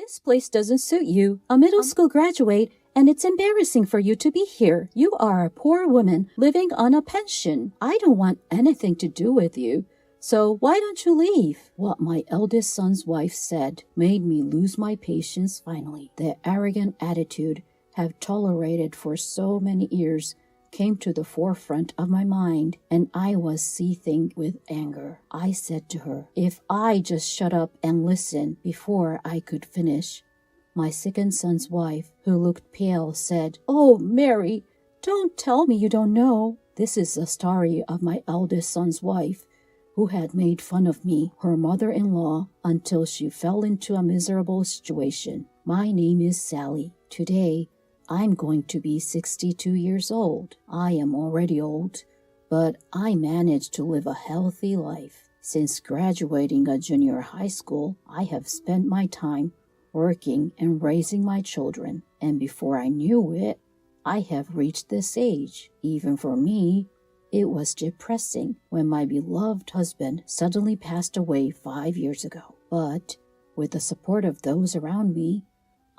This place doesn't suit you, a middle school graduate, and it's embarrassing for you to be here. You are a poor woman living on a pension. I don't want anything to do with you. So why don't you leave? What my eldest son's wife said made me lose my patience finally. The arrogant attitude I've tolerated for so many years came to the forefront of my mind, and I was seething with anger. I said to her, if I just shut up and listen before I could finish. My second son's wife, who looked pale, said, "Oh, Mary, don't tell me you don't know." This is the story of my eldest son's wife, who had made fun of me, her mother-in-law, until she fell into a miserable situation. My name is Sally. Today, I'm going to be 62 years old. I am already old, but I managed to live a healthy life. Since graduating a junior high school, I have spent my time working and raising my children, and before I knew it, I have reached this age. Even for me, it was depressing when my beloved husband suddenly passed away 5 years ago. But with the support of those around me,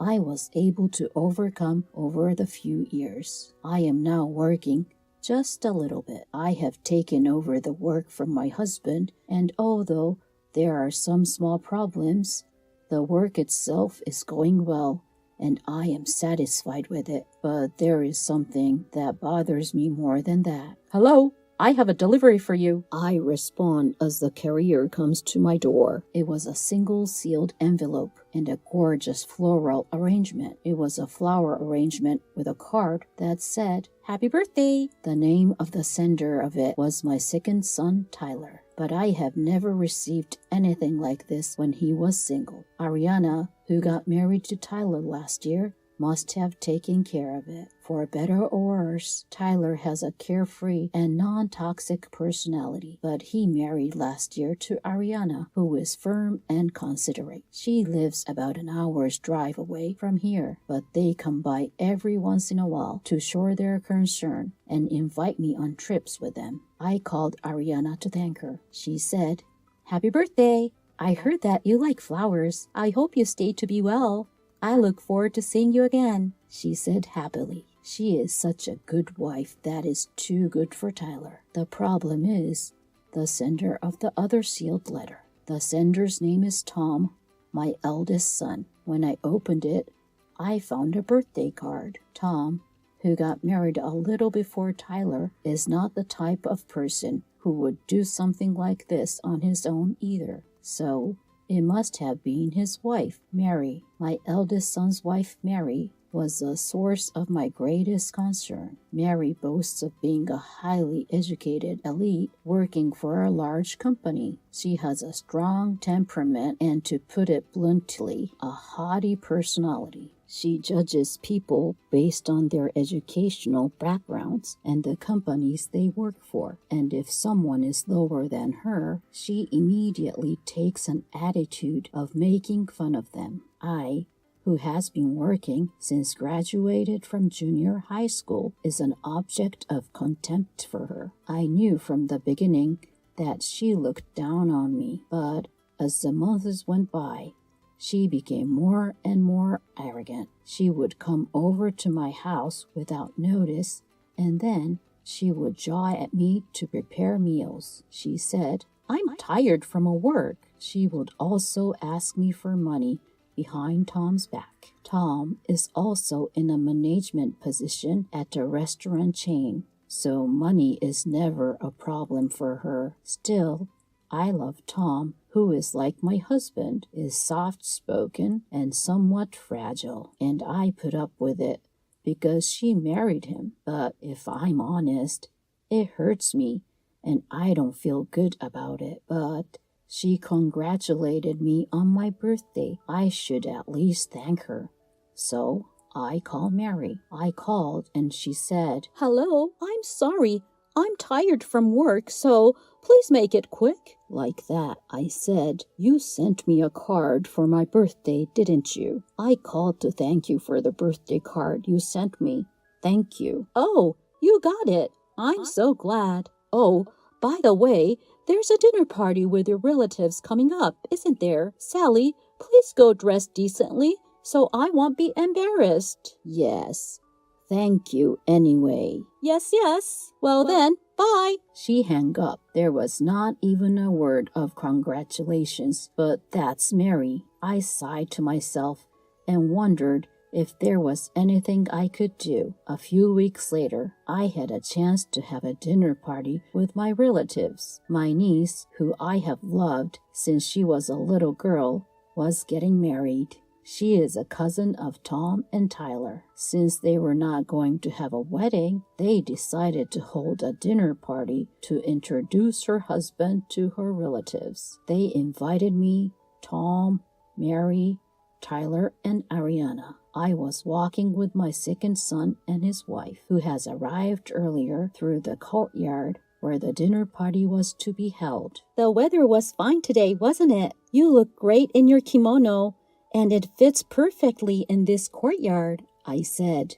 I was able to overcome over the few years. I am now working just a little bit. I have taken over the work from my husband, and although there are some small problems, the work itself is going well, and I am satisfied with it. But there is something that bothers me more than that. "Hello? I have a delivery for you." I respond as the carrier comes to my door. It was a single sealed envelope and a gorgeous floral arrangement. It was a flower arrangement with a card that said, "Happy birthday." The name of the sender of it was my second son, Tyler. But I have never received anything like this when he was single. Ariana, who got married to Tyler last year, must have taken care of it. For better or worse, Tyler has a carefree and non-toxic personality, but he married last year to Ariana, who is firm and considerate. She lives about an hour's drive away from here, but they come by every once in a while to show their concern and invite me on trips with them. I called Ariana to thank her. She said, "Happy birthday! I heard that you like flowers. I hope you stay to be well. I look forward to seeing you again," she said happily. She is such a good wife that is too good for Tyler. The problem is the sender of the other sealed letter. The sender's name is Tom, my eldest son. When I opened it, I found a birthday card. Tom, who got married a little before Tyler, is not the type of person who would do something like this on his own either. So it must have been his wife, Mary. My eldest son's wife, Mary, was the source of my greatest concern. Mary boasts of being a highly educated elite working for a large company. She has a strong temperament and, to put it bluntly, a haughty personality. She judges people based on their educational backgrounds and the companies they work for. And if someone is lower than her, she immediately takes an attitude of making fun of them. I, who has been working since graduated from junior high school, is an object of contempt for her. I knew from the beginning that she looked down on me, but as the months went by, she became more and more arrogant. She would come over to my house without notice, and then she would jaw at me to prepare meals. She said, "I'm tired from work." She would also ask me for money behind Tom's back. Tom is also in a management position at a restaurant chain, so money is never a problem for her. Still, I love Tom, who is like my husband, is soft-spoken and somewhat fragile, and I put up with it because she married him. But if I'm honest, it hurts me, and I don't feel good about it. But she congratulated me on my birthday. I should at least thank her. So I called Mary. I called and she said, "Hello, I'm sorry. I'm tired from work, so please make it quick." Like that, I said, "You sent me a card for my birthday, didn't you? I called to thank you for the birthday card you sent me. Thank you." "Oh, you got it. I'm so glad. Oh, by the way, there's a dinner party with your relatives coming up, isn't there? Sally, Please go dressed decently so I won't be embarrassed. Yes. Thank you anyway. Yes, yes. Well then, bye. She hung up. There was not even a word of congratulations, but that's Mary. I sighed to myself and wondered if there was anything I could do. A few weeks later, I had a chance to have a dinner party with my relatives. My niece, who I have loved since she was a little girl, was getting married. She is a cousin of Tom and Tyler. Since they were not going to have a wedding, they decided to hold a dinner party to introduce her husband to her relatives. They invited me, Tom, Mary, Tyler, and Ariana. I was walking with my second son and his wife, who has arrived earlier, through the courtyard where the dinner party was to be held. The weather was fine today, wasn't it? You look great in your kimono, and it fits perfectly in this courtyard, I said.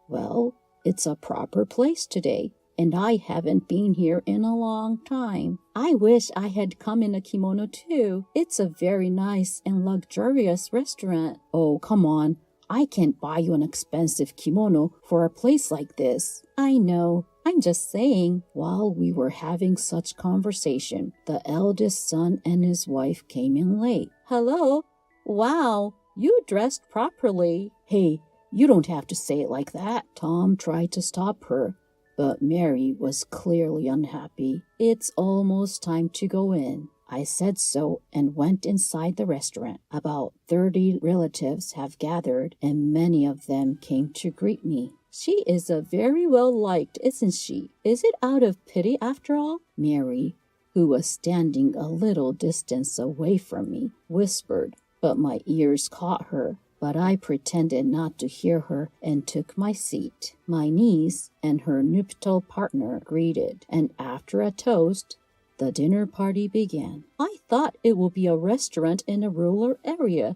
Well, it's a proper place today, and I haven't been here in a long time. I wish I had come in a kimono too. It's a very nice and luxurious restaurant. Oh, come on. I can't buy you an expensive kimono for a place like this. I know. I'm just saying. While we were having such conversation, the eldest son and his wife came in late. Hello? Wow, you dressed properly. Hey, you don't have to say it like that. Tom tried to stop her, but Mary was clearly unhappy. It's almost time to go in. I said so and went inside the restaurant. About 30 relatives have gathered, and many of them came to greet me. She is a very well liked, isn't she? Is it out of pity after all? Mary, who was standing a little distance away from me, whispered, but my ears caught her. But I pretended not to hear her and took my seat. My niece and her nuptial partner greeted, and after a toast, the dinner party began. I thought it would be a restaurant in a rural area,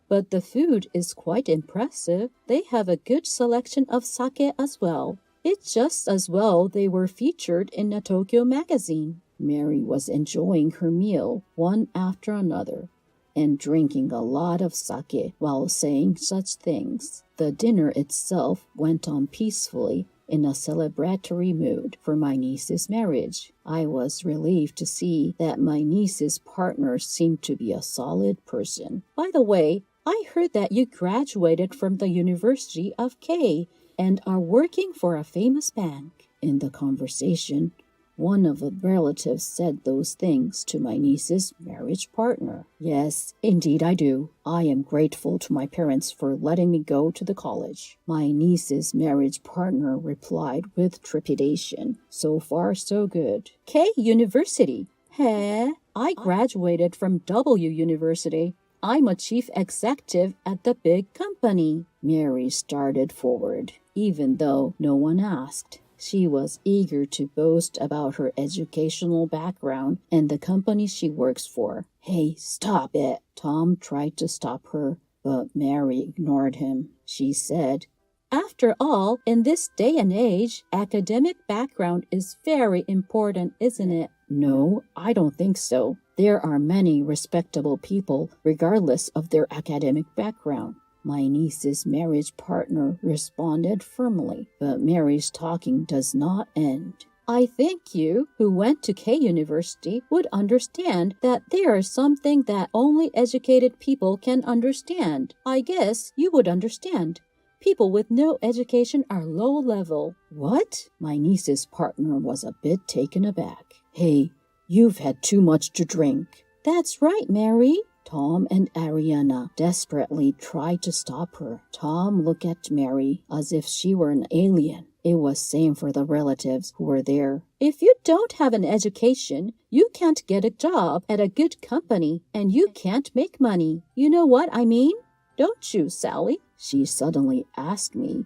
but the food is quite impressive. They have a good selection of sake as well. It's just as well they were featured in a Tokyo magazine. Mary was enjoying her meal one after another, and drinking a lot of sake while saying such things. The dinner itself went on peacefully in a celebratory mood for my niece's marriage. I was relieved to see that my niece's partner seemed to be a solid person. By the way, I heard that you graduated from the University of K and are working for a famous bank. In the conversation, one of the relatives said those things to my niece's marriage partner. Yes, indeed I do. I am grateful to my parents for letting me go to the college. My niece's marriage partner replied with trepidation. So far, so good. K University? Hey, I graduated from W University. I'm a chief executive at the big company. Mary started forward, even though no one asked. She was eager to boast about her educational background and the company she works for. Hey, stop it! Tom tried to stop her, but Mary ignored him. She said, after all, in this day and age, academic background is very important, isn't it? No, I don't think so. There are many respectable people, regardless of their academic background. My niece's marriage partner responded firmly, but Mary's talking does not end. I think you, who went to K University, would understand that there is something that only educated people can understand. I guess you would understand. People with no education are low level. What? My niece's partner was a bit taken aback. Hey, you've had too much to drink. That's right, Mary. Tom and Ariana desperately tried to stop her. Tom looked at Mary as if she were an alien. It was same for the relatives who were there. If you don't have an education, you can't get a job at a good company, and you can't make money. You know what I mean? Don't you, Sally? She suddenly asked me,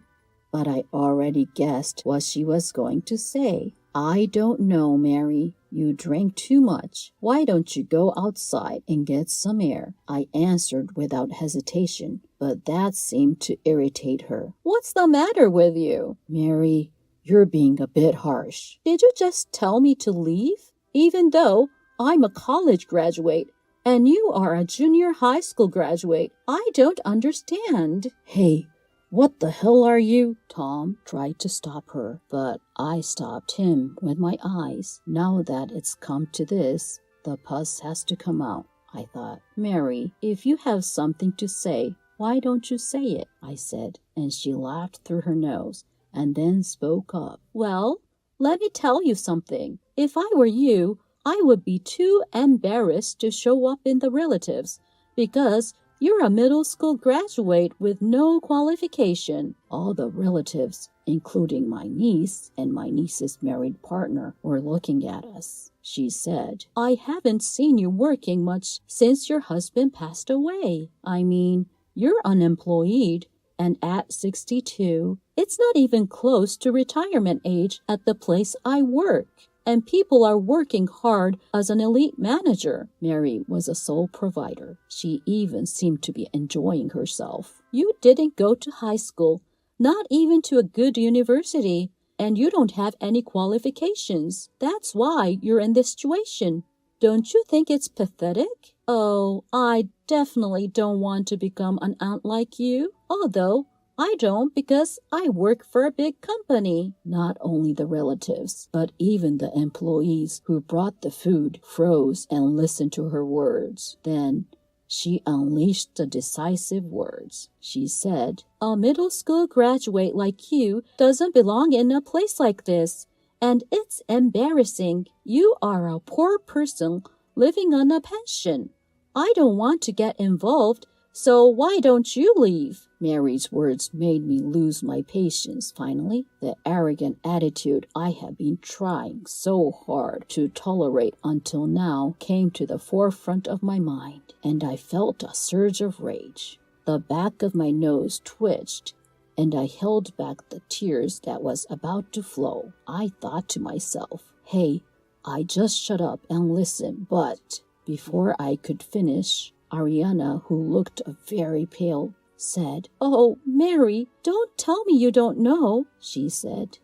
but I already guessed what she was going to say. I don't know, Mary. You drank too much. Why don't you go outside and get some air? I answered without hesitation, but that seemed to irritate her. What's the matter with you? Mary, you're being a bit harsh. Did you just tell me to leave? Even though I'm a college graduate, And you are a junior high school graduate. I don't understand. Hey, what the hell are you? Tom tried to stop her, but I stopped him with my eyes. Now that it's come to this, the pus has to come out, I thought. Mary, if you have something to say, why don't you say it? I said, and she laughed through her nose and then spoke up. Well, let me tell you something. If I were you, I would be too embarrassed to show up in the relatives because you're a middle school graduate with no qualification. All the relatives, including my niece and my niece's married partner, were looking at us. She said, I haven't seen you working much since your husband passed away. I mean, you're unemployed, and at 62, it's not even close to retirement age at the place I work. And people are working hard as an elite manager. Mary was a sole provider. She even seemed to be enjoying herself. You didn't go to high school, not even to a good university, and you don't have any qualifications. That's why you're in this situation. Don't you think it's pathetic? Oh, I definitely don't want to become an aunt like you, although I don't because I work for a big company. Not only the relatives, but even the employees who brought the food froze and listened to her words. Then she unleashed the decisive words. She said, a middle school graduate like you doesn't belong in a place like this, and it's embarrassing. You are a poor person living on a pension. I don't want to get involved, so why don't you leave? Mary's words made me lose my patience finally. The arrogant attitude I had been trying so hard to tolerate until now came to the forefront of my mind, and I felt a surge of rage. The back of my nose twitched, and I held back the tears that was about to flow. I thought to myself, hey, I just shut up and listen, but before I could finish, Ariana, who looked very pale, said, Oh, Mary, don't tell me you don't know, she said.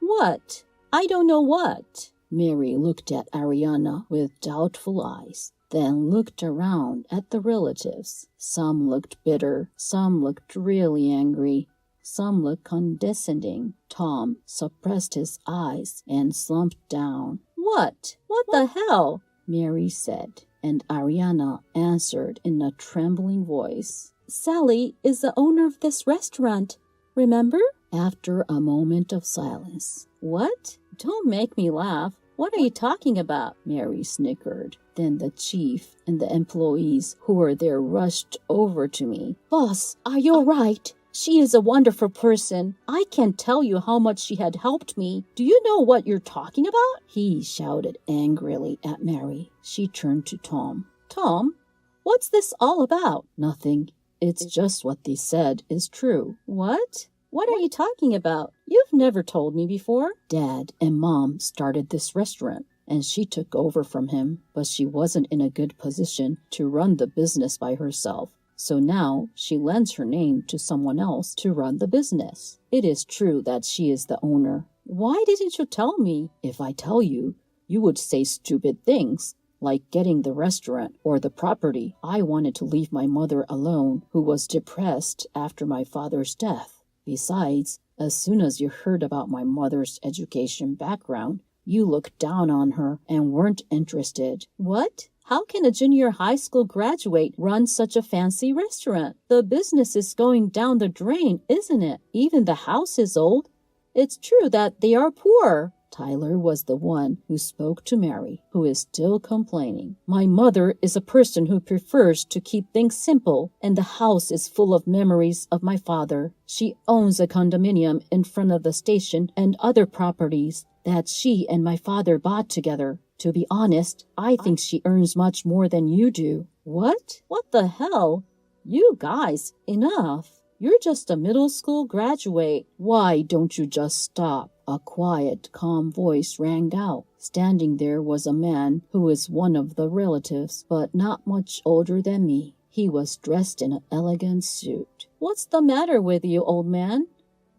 What? I don't know what? Mary looked at Ariana with doubtful eyes, then looked around at the relatives. Some looked bitter, some looked really angry, some looked condescending. Tom suppressed his eyes and slumped down. What? What the hell? Mary said, and Ariana answered in a trembling voice. Sally is the owner of this restaurant, remember? After a moment of silence. What? Don't make me laugh. What are you talking about? Mary snickered. Then the chief and the employees who were there rushed over to me. Boss, are you all right? She is a wonderful person. I can't tell you how much she had helped me. Do you know what you're talking about? He shouted angrily at Mary. She turned to Tom. Tom, what's this all about? Nothing. It's just what they said is true. What? What are you talking about? You've never told me before. Dad and Mom started this restaurant, and she took over from him, but she wasn't in a good position to run the business by herself. So now she lends her name to someone else to run the business. It is true that she is the owner. Why didn't you tell me? If I tell you, you would say stupid things, like getting the restaurant or the property. I wanted to leave my mother alone, who was depressed after my father's death. Besides, as soon as you heard about my mother's education background, you looked down on her and weren't interested. What? How can a junior high school graduate run such a fancy restaurant? The business is going down the drain, isn't it? Even the house is old. It's true that they are poor. Tyler was the one who spoke to Mary, who is still complaining. My mother is a person who prefers to keep things simple, and the house is full of memories of my father. She owns a condominium in front of the station and other properties that she and my father bought together. To be honest, I think she earns much more than you do. What? What the hell? You guys, enough. You're just a middle school graduate. Why don't you just stop? A quiet, calm voice rang out. Standing there was a man who is one of the relatives, but not much older than me. He was dressed in an elegant suit. What's the matter with you, old man?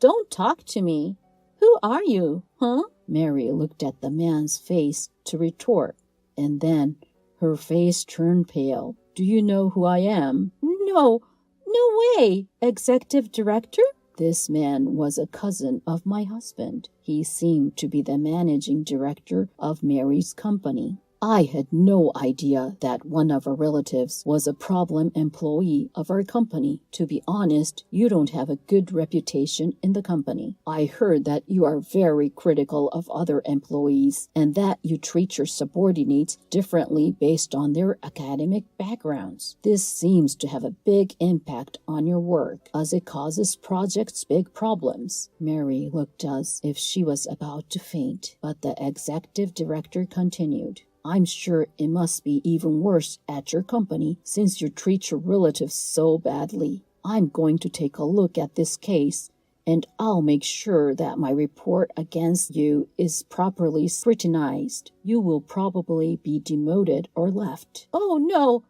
Don't talk to me. Who are you, huh? Mary looked at the man's face to retort, and then Her face turned pale. Do you know who I am? No, no way. Executive director? This man was a cousin of my husband. He seemed to be the managing director of Mary's company. I had no idea that one of our relatives was a problem employee of our company. To be honest, you don't have a good reputation in the company. I heard that you are very critical of other employees and that you treat your subordinates differently based on their academic backgrounds. This seems to have a big impact on your work, as it causes projects big problems. Mary looked as if she was about to faint, but the executive director continued. I'm sure it must be even worse at your company since you treat your relatives so badly. I'm going to take a look at this case, and I'll make sure that my report against you is properly scrutinized. You will probably be demoted or left. Oh no!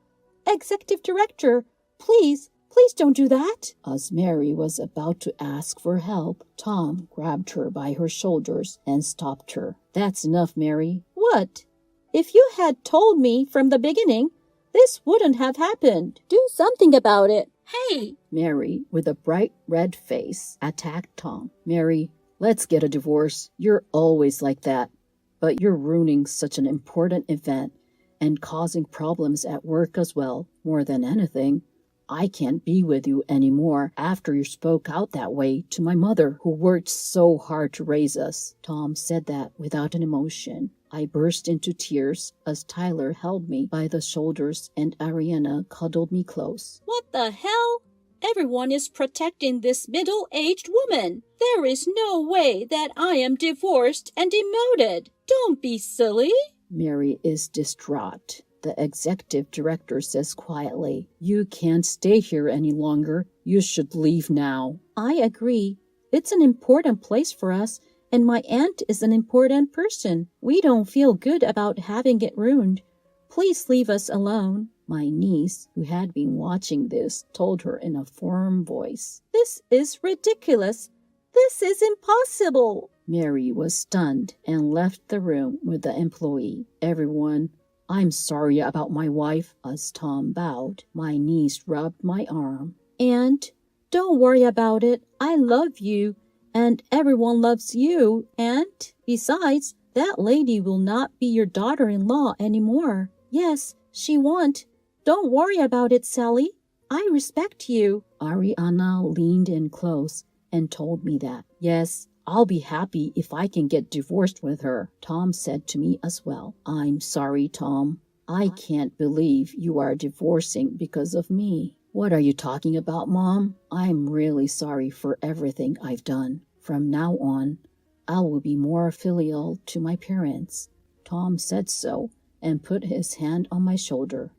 Executive Director, please don't do that. As Mary was about to ask for help, Tom grabbed her by her shoulders and stopped her. That's enough, Mary. What? If you had told me from the beginning, this wouldn't have happened. Do something about it. Hey! Mary, with a bright red face, attacked Tom. Mary, let's get a divorce. You're always like that. But you're ruining such an important event and causing problems at work as well. More than anything, I can't be with you anymore after you spoke out that way to my mother, who worked so hard to raise us. Tom said that without an emotion. I burst into tears as Tyler held me by the shoulders and Ariana cuddled me close. What the hell? Everyone is protecting this middle-aged woman. There is no way that I am divorced and demoted. Don't be silly. Mary is distraught. The executive director says quietly, You can't stay here any longer. You should leave now. I agree. It's an important place for us. And my aunt is an important person. We don't feel good about having it ruined. Please leave us alone. My niece, who had been watching this, told her in a firm voice. This is ridiculous. This is impossible. Mary was stunned and left the room with the employee. Everyone, I'm sorry about my wife. As Tom bowed, my niece rubbed my arm. Aunt, don't worry about it. I love you. And everyone loves you, and besides, that lady will not be your daughter-in-law anymore. Yes, she won't. Don't worry about it, Sally. I respect you. Ariana leaned in close and told me that. Yes, I'll be happy if I can get divorced with her, Tom said to me as well. I'm sorry, Tom. I can't believe you are divorcing because of me. What are you talking about, Mom? I'm really sorry for everything I've done. From now on, I will be more filial to my parents. Tom said so and put his hand on my shoulder.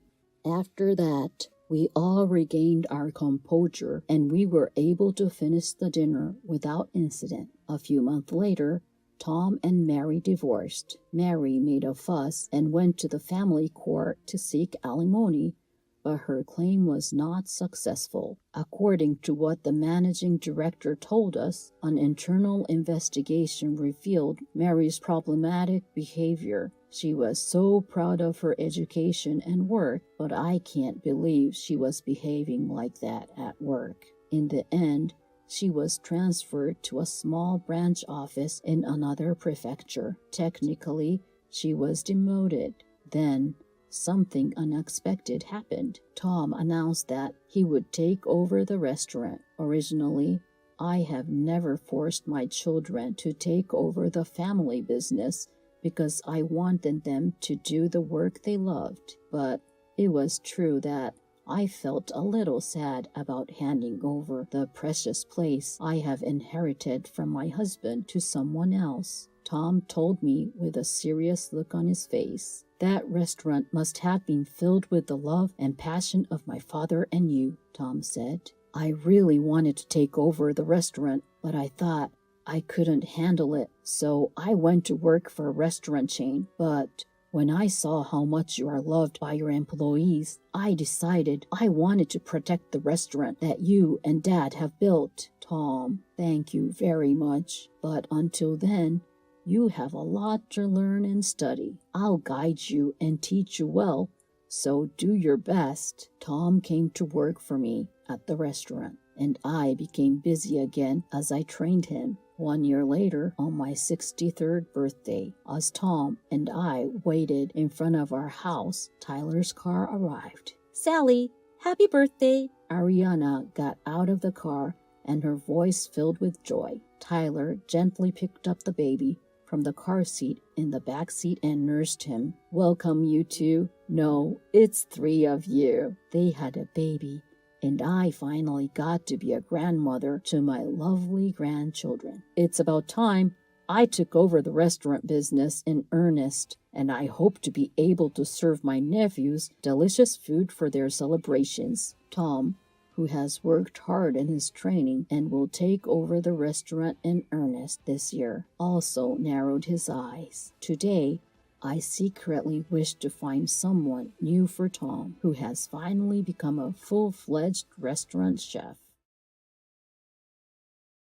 After that, we all regained our composure and we were able to finish the dinner without incident. A few months later, Tom and Mary divorced. Mary made a fuss and went to the family court to seek alimony, but her claim was not successful. According to what the managing director told us, an internal investigation revealed Mary's problematic behavior. She was so proud of her education and work, but I can't believe she was behaving like that at work. In the end, she was transferred to a small branch office in another prefecture. Technically, she was demoted. Then, something unexpected happened. Tom announced that he would take over the restaurant. Originally, I have never forced my children to take over the family business because I wanted them to do the work they loved. But it was true that I felt a little sad about handing over the precious place I have inherited from my husband to someone else. Tom told me with a serious look on his face. That restaurant must have been filled with the love and passion of my father and you, Tom said. I really wanted to take over the restaurant, but I thought I couldn't handle it, so I went to work for a restaurant chain. But when I saw how much you are loved by your employees, I decided I wanted to protect the restaurant that you and Dad have built. Tom, thank you very much. But until then, you have a lot to learn and study. I'll guide you and teach you well, So do your best. Tom came to work for me at the restaurant, and I became busy again as I trained him. 1 year later, on my 63rd birthday, as Tom and I waited in front of our house, Tyler's car arrived. Sally, happy birthday! Ariana got out of the car and her voice filled with joy. Tyler gently picked up the baby from the car seat in the back seat and nursed him. Welcome, you two. No, it's 3 of you. They had a baby, and I finally got to be a grandmother to my lovely grandchildren. It's about time I took over the restaurant business in earnest, and I hope to be able to serve my nephews delicious food for their celebrations. Tom, who has worked hard in his training and will take over the restaurant in earnest this year, also narrowed his eyes. Today, I secretly wish to find someone new for Tom, who has finally become a full-fledged restaurant chef.